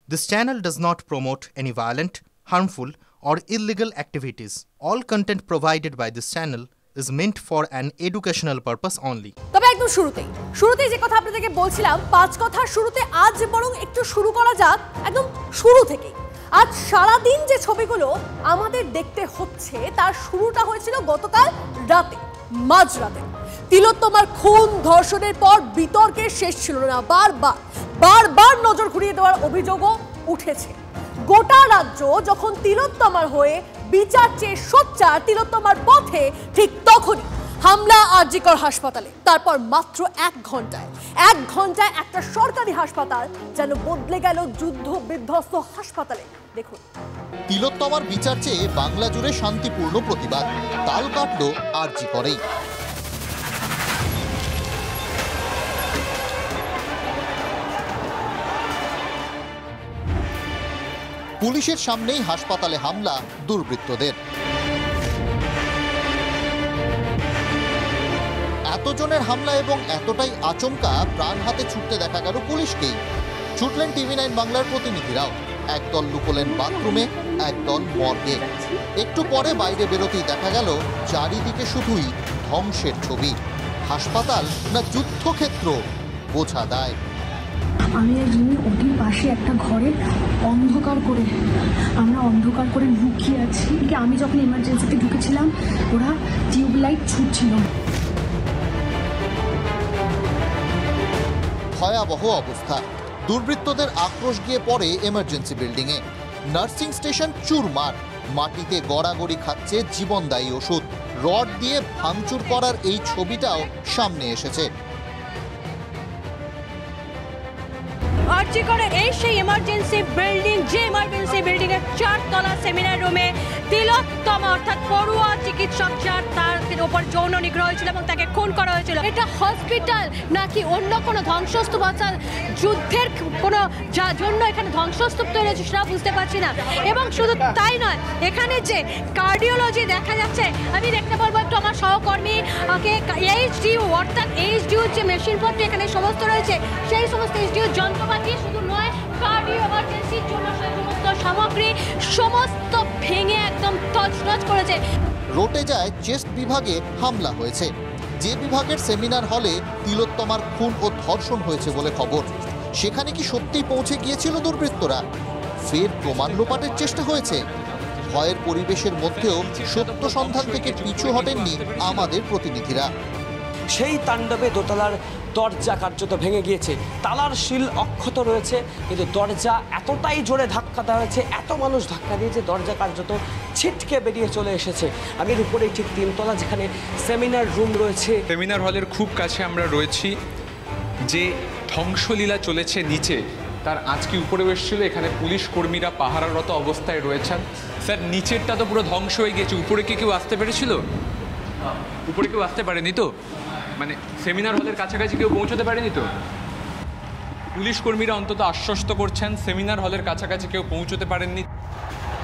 This channel does not promote any violent, harmful, or illegal activities. All content provided by this channel is meant for an educational purpose only. তবে একদম শুরুতেই যে কথা আপনাদেরকে বলছিলাম, পাঁচ কথার শুরুতে আজ বরং একটু শুরু করা যাক একদম শুরু থেকে। আজ সারা দিন যে ছবিগুলো আমাদের দেখতে হচ্ছে তার শুরুটা হয়েছিল গতকাল রাতে, মাঝরাতে। তিলোত্তমার খুন ধর্ষণের পর বিতর্কের শেষ ছিল না, বারবার নজর ঘুরিয়ে দেওয়ার অভিযোগও উঠেছে। গোটা রাজ্য যখন তিলোত্তমার হয়ে বিচার চেয়ে সোচ্চার তিলোত্তমার পথে, ঠিক তখনই হামলা আরজিকর হাসপাতালে। তারপর মাত্র এক ঘন্টায় একটা সরকারি হাসপাতাল যেন বদলে গেল যুদ্ধ বিধ্বস্ত হাসপাতালে। দেখুন, তিলোত্তমার বিচার চেয়ে বাংলা জুড়ে শান্তিপূর্ণ প্রতিবাদ, তাল কাটল আরজিকরেই। পুলিশের সামনেই হাসপাতালে হামলা দুর্বৃত্তদের। এতজনের হামলা এবং এতটাই আচমকা, প্রাণ হাতে ছুটতে দেখা গেল পুলিশকেই। ছুটলেন TV9 বাংলার প্রতিনিধিরাও। একদল লুকোলেন বাথরুমে, একদল মর্গে। একটু পরে বাইরে বেরোতেই দেখা গেল চারিদিকে শুধুই ধ্বংসের ছবি। হাসপাতাল না যুদ্ধক্ষেত্র বোঝা দায়। আমি ওটির পাশে একটা ঘরে আমরা অন্ধকার করে লুকিয়ে আছি। আমি যখন এমার্জেন্সিতে ঢুকেছিলাম ওরা টিউবলাইট ছুটছিল। ভয়াবহ অবস্থা। দুর্বৃত্তদের আক্রোশ গিয়ে পড়ে এমার্জেন্সি বিল্ডিংয়ে। নার্সিং স্টেশন চুরমার, মাটিতে গড়াগড়ি খাচ্ছে জীবনদায়ী ওষুধ। রড দিয়ে ভাঙচুর করার এই ছবিটাও সামনে এসেছে। আরজিকরে এই সেই এমার্জেন্সি বিল্ডিং, যে এমার্জেন্সি বিল্ডিং এর 4 তলা সেমিনার রুমে তিলোত্তমা অর্থাৎ পড়ুয়া চিকিৎসক তার উপর যৌন নিগ্রহ হয়েছিল এবং তাকে খুন করা হয়েছিল। এটা হসপিটাল নাকি অন্য কোনো ধ্বংসস্তূপ, অর্থাৎ যুদ্ধের কোনো জন্য এখানে ধ্বংসস্তূপ তৈরি হয়েছে সেটা বুঝতে পারছি না। এবং শুধু তাই নয়, এখানে যে কার্ডিওলজি দেখা যাচ্ছে, আমি দেখতে পারবো একটু আমার সহকর্মী এইচডিইউ অর্থাৎ এইচডিইউ যে মেশিনপত্র এখানে সমস্ত রয়েছে, সেই সমস্ত এইচডিইউ যন্ত্রপাতি শুধু নয়, কার্ডিও এমার্জেন্সির জন্য সেই সমস্ত সামগ্রী সমস্ত ভেঙে একদম তছনছ করেছে। রোটে যায় চেস্ট বিভাগে হামলা হয়েছে, যে বিভাগের সেমিনার হলে তিলোত্তমার খুন ও ধর্ষণ হয়েছে বলে খবর। সেখানে কি সত্যিই পৌঁছে গিয়েছিল দুর্বৃত্তরা? ফের প্রমাণ লোপাটের চেষ্টা হয়েছে। ভয়ের পরিবেশের মধ্যেও সত্য সন্ধান থেকে পিছু হটেননি আমাদের প্রতিনিধিরা। সেই তাণ্ডবে দোতলার দরজা কার্যত ভেঙে গিয়েছে, তালার শিল অক্ষত রয়েছে, কিন্তু দরজা এতটাই জোরে ধাক্কা দেওয়া হয়েছে, এত মানুষ ধাক্কা দিয়েছে, দরজা কার্যত ছিটকে বেরিয়ে চলে এসেছে। আগের উপরেই ঠিক 3 তলা, যেখানে সেমিনার রুম রয়েছে। সেমিনার হলের খুব কাছে আমরা রয়েছি। যে ধ্বংসলীলা চলেছে নিচে, তার আজকে উপরে এসেছিল। এখানে পুলিশ কর্মীরা পাহারারত অবস্থায় রয়েছেন। স্যার, নিচেরটা তো পুরো ধ্বংস হয়ে গেছে, উপরে কি কেউ আসতে পেরেছিল? উপরে কেউ আসতে পারেনি তো? মানে সেমিনার হলের কাছাকাছি কেউ পৌঁছতে পারেনি তো? পুলিশ কর্মীরা অন্তত আশ্বস্ত করছেন সেমিনার হলের কাছাকাছি কেউ পৌঁছতে পারেননি।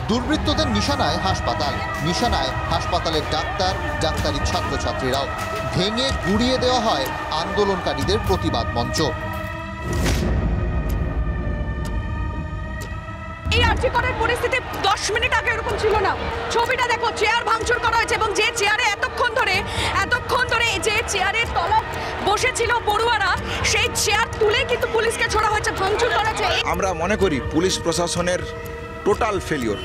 দুর্বৃত্তদের নিশানায় হাসপাতাল, নিশানায় হাসপাতালের ডাক্তার, ডাক্তারি ছাত্রছাত্রীরাও। ভেঙে গুড়িয়ে দেওয়া হয় আন্দোলনকারীদের প্রতিবাদ মঞ্চ। এই আরজিকরের পরিস্থিতি 10 মিনিট আগে এরকম ছিল না। ছবিটা দেখো, চেয়ার ভাঙচুর করা হয়েছে এবং যে চেয়ারে এতক্ষণ ধরে যে চেয়ারের তলায় বসেছিল পড়ুয়ারা, সেই চেয়ার তুলে কিন্তু পুলিশকে ছোড়া হয়েছে, ভাঙচুর করা হয়েছে। আমরা মনে করি পুলিশ প্রশাসনের টোটাল ফেলিওর,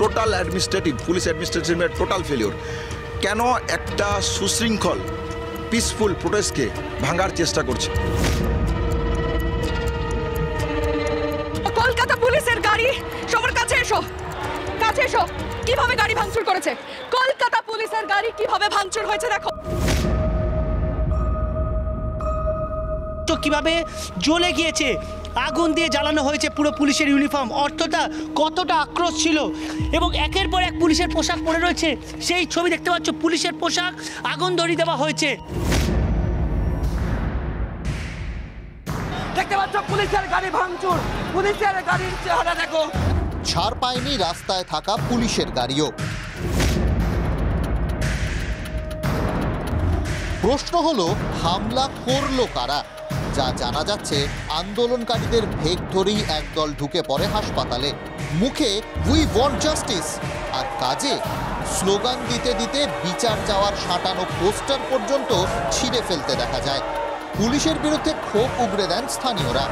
টোটাল অ্যাডমিনিস্ট্রেটিভ, পুলিশ অ্যাডমিনিস্ট্রেশনের টোটাল ফেলিওর। কেন একটা সুশৃঙ্খল পিসফুল প্রোটেস্টকে ভাঙার চেষ্টা করছে? কলকাতা পুলিশের গাড়ি, সবার কাছে এসো, কিভাবে গাড়ি ভাঙচুর করেছে। কলকাতা পুলিশের গাড়ি কিভাবে ভাঙচুর হয়েছে দেখো। তো কিভাবে জ্বলে গিয়েছে, আগুন দিয়ে জ্বালানো হয়েছে পুরো পুলিশের ইউনিফর্ম। অর্থটা কতটা আক্রোশ ছিল, এবং একের পর এক পুলিশের পোশাক পরে রয়েছে, সেই ছবি দেখতে পাচ্ছ। পুলিশের পোশাক আগুন ধরিয়ে দেওয়া হয়েছে। দেখতে পাচ্ছ পুলিশের গাড়ি ভাঙচুর, পুলিশের গাড়ির চেহারা দেখো। ছাড় পায়নি রাস্তায় থাকা পুলিশের গাড়িও। প্রশ্ন হলো, হামলা করলো কারা? যা জানা যাচ্ছে, আন্দোলনকারীদের ভেগ ধরেই একদল ঢুকে পড়ে হাসপাতালে। মুখে উই ওয়ান্ট জাস্টিস, আর কাজে স্লোগান দিতে দিতে বিচার চাওয়ার সাঁটানো পোস্টার পর্যন্ত ছিঁড়ে ফেলতে দেখা যায়। পুলিশের বিরুদ্ধে ক্ষোভ উগরে দেন স্থানীয়রা।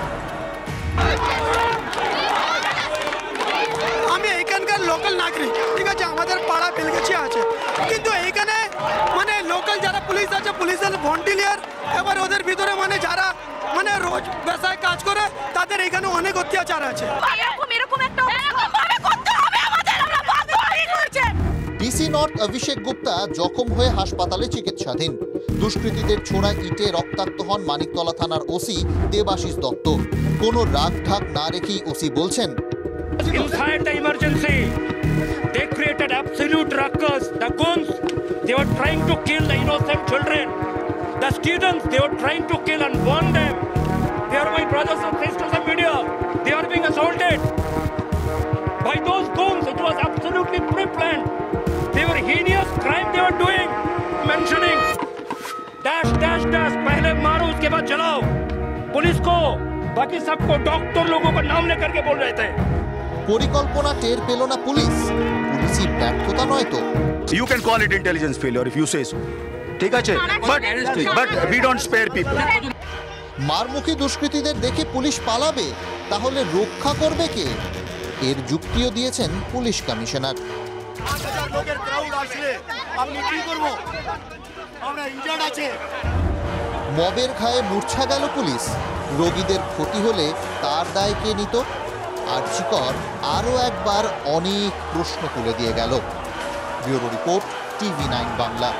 আমি এখানকার লোকাল নাগরিক, ঠিক আছে, আমাদের পাড়া বেলগাছি আছে, কিন্তু এইখানে মানে লোকাল যারা পুলিশ আছে, পুলিশের ভলেন্টিয়ার, এবার ওদের ভিতরে মানে যারা মানে রোজ ব্যবসায় কাজ করে, তাদের এখানে অনেক অত্যাচার আছে। ডিসি নর্থ অভিষেক গুপ্তা জখম হয়ে হাসপাতালে চিকিৎসাধীন। দুষ্কৃতীদের ছোড়া ইটে রক্তাক্ত হন মানিকতলা থানার ওসি দেবাশিস দত্ত। কোনো রাগ ঢাক না রেখেই ওসি বলছেন, Inside the emergency, they created absolute ruckus. The goons, they were trying to kill the innocent children. The students, they were trying to kill and burn them. They are my brothers and sisters in media. They are being assaulted by those goons. It was absolutely pre-planned. They were heinous crime they were doing. Mentioning dash dash dash. पहले मारो उसके बाद जलाओ. Police को, बाकी सबको, doctor लोगों को नाम लेकर के बोल रहे थे. পরিকল্পনা টের পেল না পুলিশ? পুলিশি ব্যর্থতা নয় তো? You can call it intelligence failure if you say so. ঠিক আছে, but we don't spare people. মারমুখী দুষ্কৃতীদের দেখে পুলিশ পালাবে, তাহলে রক্ষা করবে কে? এর যুক্তিও দিয়েছেন পুলিশ কমিশনার। মবের ঘায়ে মূর্ছা গেল পুলিশ। রোগীদের ক্ষতি হলে তার দায় কে নিত? আরজিকর আরও একবার অনেক প্রশ্ন তুলে দিয়ে গেল। Bureau report, TV9 Bangla.